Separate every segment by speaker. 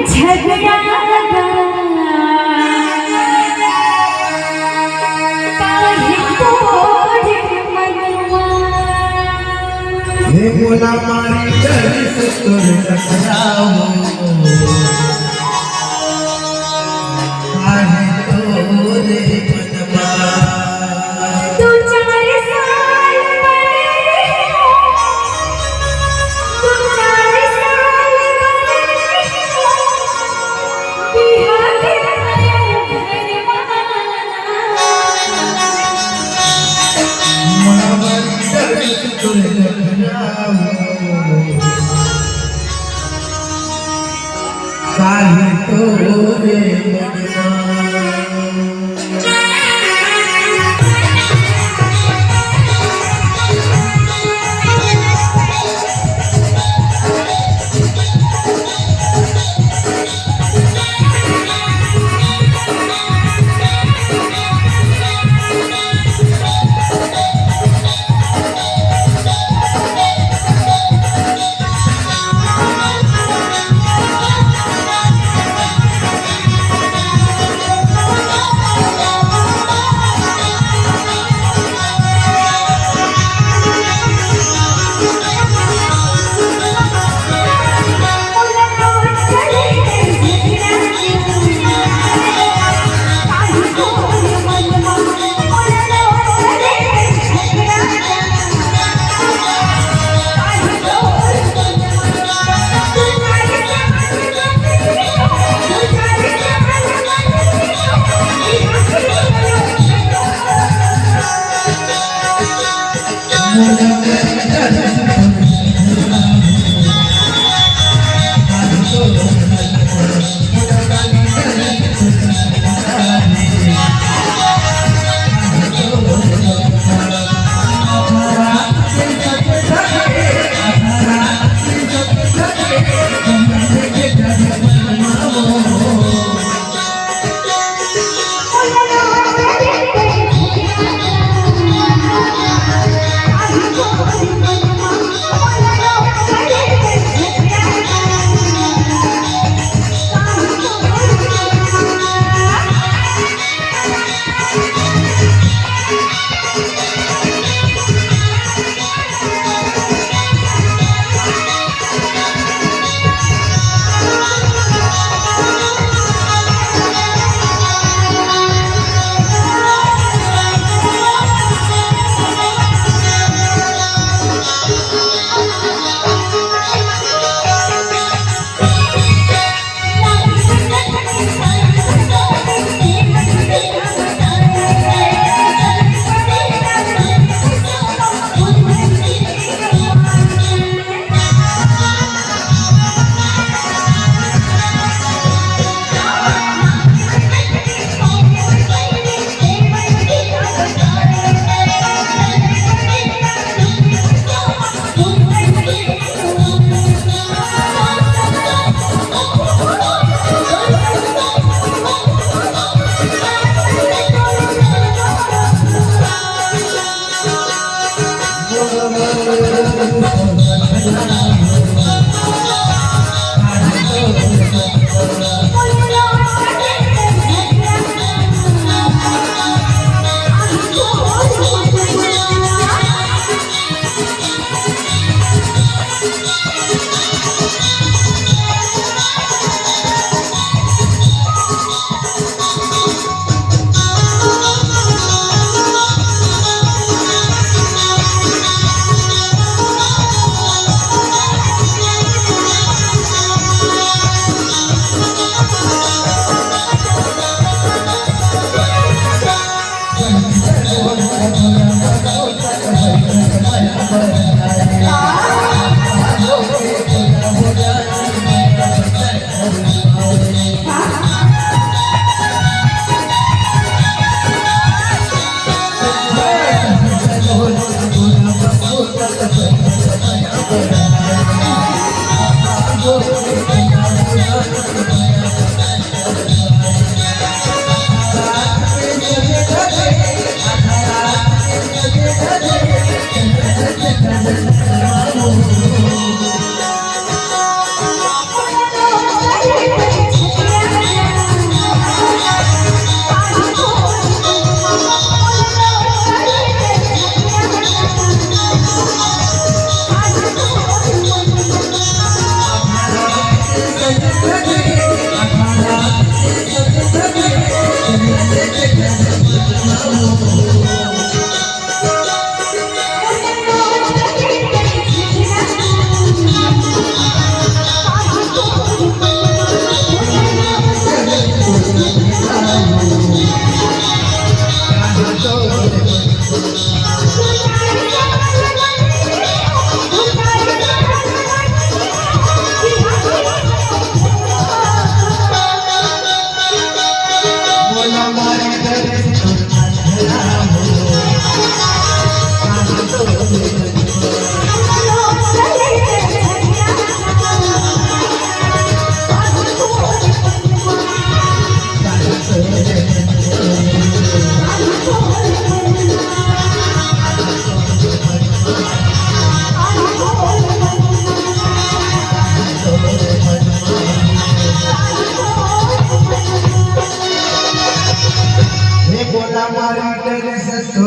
Speaker 1: झगड़ा
Speaker 2: बोला मारी डरी से तोरे टकराओ काहे तोरे मनवा
Speaker 1: तू 4 साल बड़े हो तू 4 साल बड़े हो बिहार के
Speaker 2: बोला मारी डरी से तोरे टकराओ काहे तोरे मनवा
Speaker 1: I'm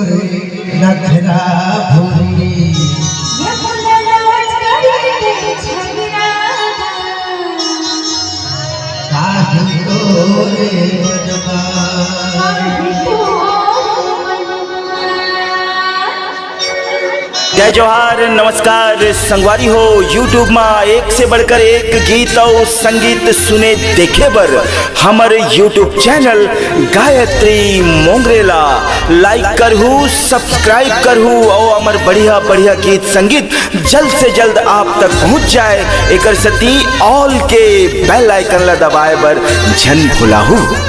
Speaker 2: नखरा भूरी
Speaker 1: ये फुलवाच करे छगरा
Speaker 2: काहे तोरे मनवा
Speaker 3: जय जोहार नमस्कार संगवारी हो यूट्यूब में एक से बढ़कर एक गीत और संगीत सुने देखे बर हमारे यूट्यूब चैनल गायत्री मोंगरेला लाइक करहू सब्सक्राइब करहू और हमारे बढ़िया बढ़िया गीत संगीत जल्द से जल्द आप तक पहुंच जाए। एक सती ऑल के बेल आइकन ला दबाए बर झन भुलाहू।